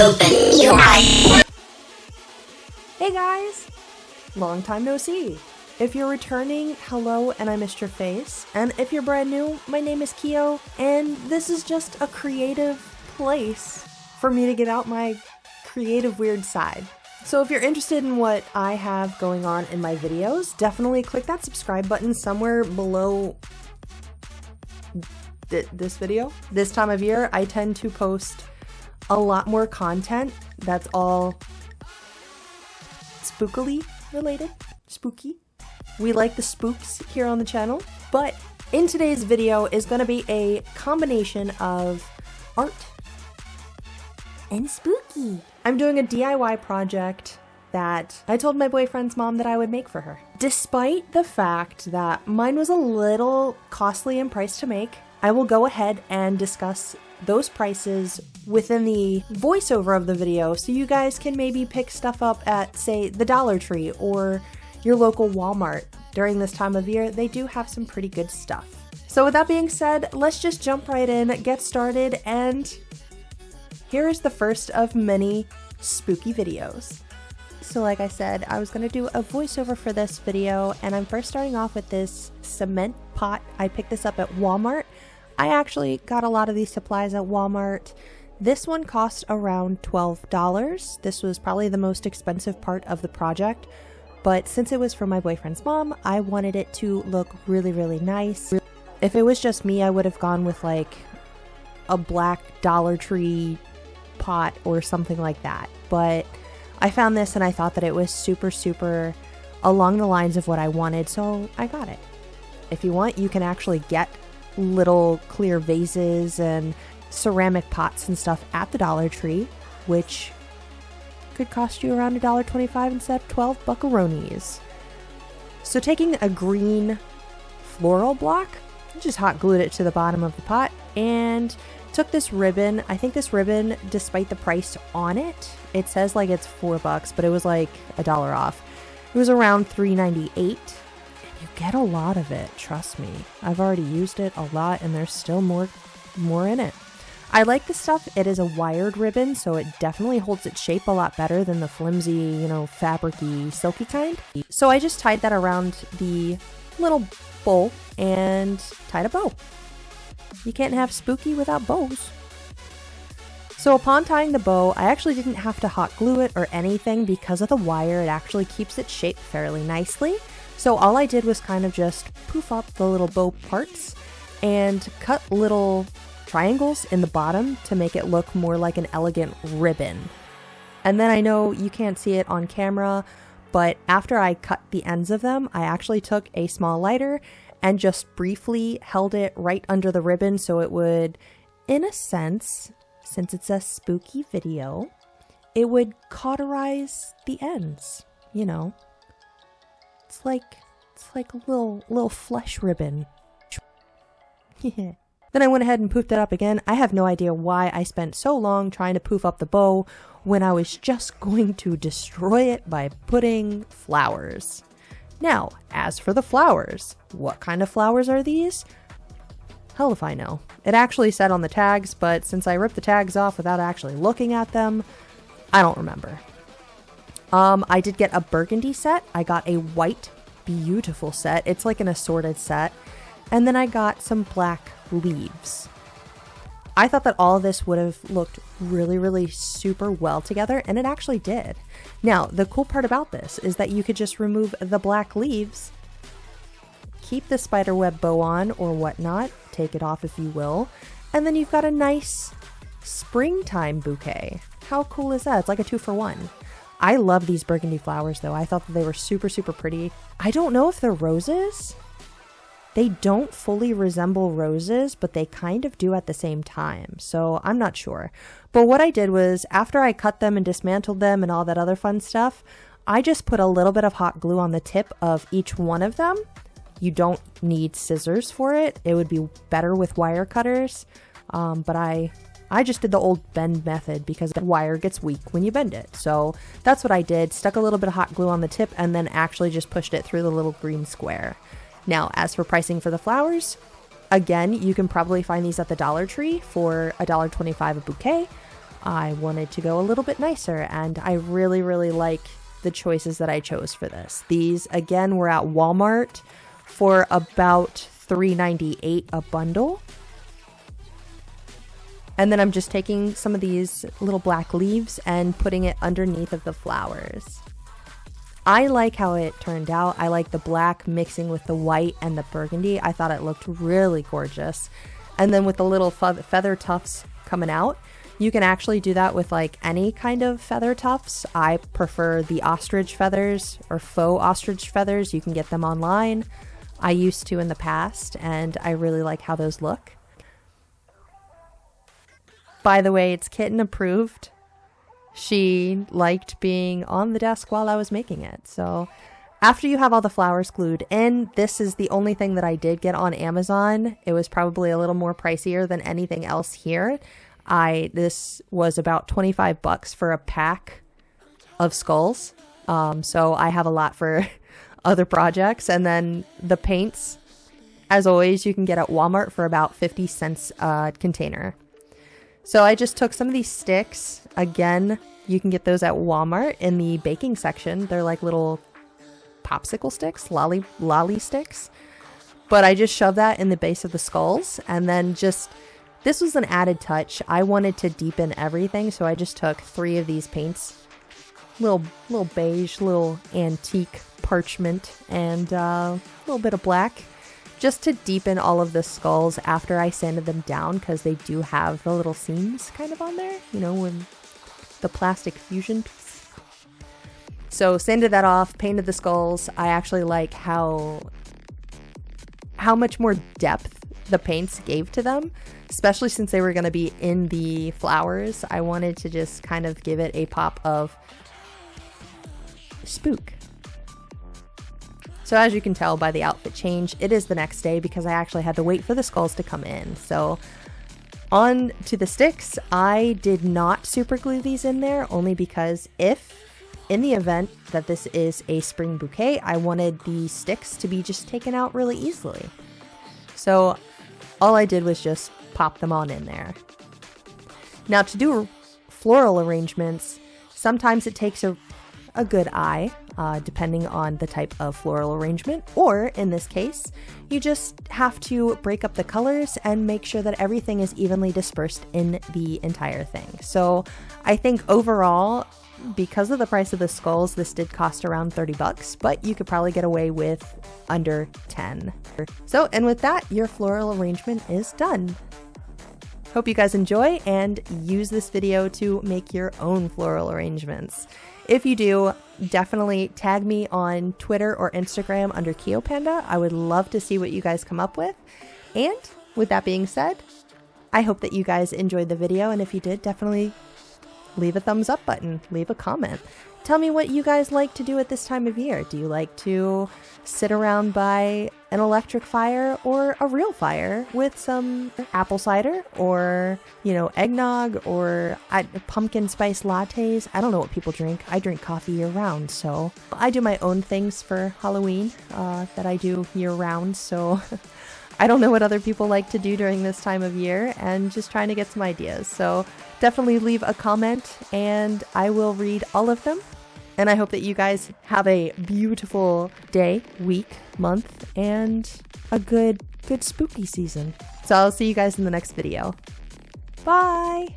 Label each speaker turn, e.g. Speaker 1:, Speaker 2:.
Speaker 1: Open your eyes.
Speaker 2: Hey guys! Long time no see. If you're returning, hello and I missed your face. And if you're brand new, my name is KEYO, and this is just a creative place for me to get out my creative weird side. So if you're interested in what I have going on in my videos, definitely click that subscribe button somewhere below this video. This time of year, I tend to post a lot more content that's all spookily related. Spooky. We like the spooks here on the channel, but in today's video is going to be a combination of art and spooky. I'm doing a DIY project that I told my boyfriend's mom that I would make for her. Despite the fact that mine was a little costly in price to make, I will go ahead and discuss those prices within the voiceover of the video so you guys can maybe pick stuff up at, say, the Dollar Tree or your local Walmart. During this time of year, they do have some pretty good stuff. So with that being said, let's just jump right in, get started, and here is the first of many spooky videos. So like I said, I was going to do a voiceover for this video, and I'm first starting off with this cement pot. I picked this up at Walmart. I actually got a lot of these supplies at Walmart. This one cost around $12. This was probably the most expensive part of the project, but since it was for my boyfriend's mom, I wanted it to look really, really nice. If it was just me, I would have gone with like a black Dollar Tree pot or something like that, but I found this and I thought that it was super along the lines of what I wanted, so I got it. If you want, you can actually get little clear vases and ceramic pots and stuff at the Dollar Tree, which could cost you around $1.25 instead of 12 buckaroonies. So taking a green floral block, just hot glued it to the bottom of the pot and took this ribbon. I think this ribbon, despite the price on it, it says like it's $4, but it was like $1 off. It was around $3.98. You get a lot of it, trust me. I've already used it a lot and there's still more in it. I like this stuff. It is a wired ribbon, so it definitely holds its shape a lot better than the flimsy, you know, fabricy, silky kind. So I just tied that around the little bowl and tied a bow. You can't have spooky without bows. So upon tying the bow, I actually didn't have to hot glue it or anything because of the wire. It actually keeps its shape fairly nicely. So all I did was kind of just poof up the little bow parts and cut little triangles in the bottom to make it look more like an elegant ribbon. And then I know you can't see it on camera, but after I cut the ends of them, I actually took a small lighter and just briefly held it right under the ribbon so it would, in a sense, since it's a spooky video, it would cauterize the ends, you know. It's like a little flesh ribbon. Then I went ahead and poofed it up again. I have no idea why I spent so long trying to poof up the bow when I was just going to destroy it by putting flowers. Now, as for the flowers, what kind of flowers are these? Hell if I know. It actually said on the tags, but since I ripped the tags off without actually looking at them, I don't remember. I did get a burgundy set. I got a white, beautiful set. It's like an assorted set. And then I got some black leaves. I thought that all of this would have looked really super well together, and it actually did. Now, the cool part about this is that you could just remove the black leaves, keep the spiderweb bow on or whatnot, take it off if you will, and then you've got a nice springtime bouquet. How cool is that? It's like a 2-for-1. I love these burgundy flowers though. I thought that they were super pretty. I don't know if they're roses. They don't fully resemble roses, but they kind of do at the same time, so I'm not sure. But what I did was, after I cut them and dismantled them and all that other fun stuff, I just put a little bit of hot glue on the tip of each one of them. You don't need scissors for it. It would be better with wire cutters, but I just did the old bend method because the wire gets weak when you bend it. So that's what I did, stuck a little bit of hot glue on the tip and then actually just pushed it through the little green square. Now, as for pricing for the flowers, again, you can probably find these at the Dollar Tree for $1.25 a bouquet. I wanted to go a little bit nicer, and I really, really like the choices that I chose for this. These, again, were at Walmart for about $3.98 a bundle. And then I'm just taking some of these little black leaves and putting it underneath of the flowers. I like how it turned out. I like the black mixing with the white and the burgundy. I thought it looked really gorgeous. And then with the little feather tufts coming out, you can actually do that with like any kind of feather tufts. I prefer the ostrich feathers or faux ostrich feathers. You can get them online. I used to in the past, and I really like how those look. By the way, it's kitten approved. She liked being on the desk while I was making it. So after you have all the flowers glued in, this is the only thing that I did get on Amazon. It was probably a little more pricier than anything else here. This was about 25 bucks for a pack of skulls. So I have a lot for other projects. And then the paints, as always, you can get at Walmart for about 50 cents a container. So I just took some of these sticks. Again, you can get those at Walmart in the baking section. They're like little popsicle sticks, lolly sticks. But I just shoved that in the base of the skulls, and then this was an added touch. I wanted to deepen everything, so I just took 3 of these paints. Little beige, little antique parchment, and a little bit of black. Just to deepen all of the skulls after I sanded them down, because they do have the little seams kind of on there, you know, when the plastic fusion piece. So sanded that off, painted the skulls. I actually like how much more depth the paints gave to them, especially since they were going to be in the flowers. I wanted to just kind of give it a pop of spook. So as you can tell by the outfit change, it is the next day because I actually had to wait for the skulls to come in. So on to the sticks. I did not super glue these in there, only because if in the event that this is a spring bouquet, I wanted the sticks to be just taken out really easily. So all I did was just pop them on in there. Now to do floral arrangements, sometimes it takes a good eye, depending on the type of floral arrangement, or in this case, you just have to break up the colors and make sure that everything is evenly dispersed in the entire thing. So I think overall, because of the price of the skulls, this did cost around 30 bucks, but you could probably get away with under 10. So, and with that, your floral arrangement is done. Hope you guys enjoy and use this video to make your own floral arrangements. If you do, definitely tag me on Twitter or Instagram under KEYO Panda. I would love to see what you guys come up with. And with that being said, I hope that you guys enjoyed the video, and if you did, definitely leave a thumbs up button, leave a comment. Tell me what you guys like to do at this time of year. Do you like to sit around by an electric fire or a real fire with some apple cider or, you know, eggnog or pumpkin spice lattes? I don't know what people drink. I drink coffee year round, so I do my own things for Halloween that I do year round, so I don't know what other people like to do during this time of year, and just trying to get some ideas. So definitely leave a comment and I will read all of them. And I hope that you guys have a beautiful day, week, month, and a good spooky season. So I'll see you guys in the next video. Bye!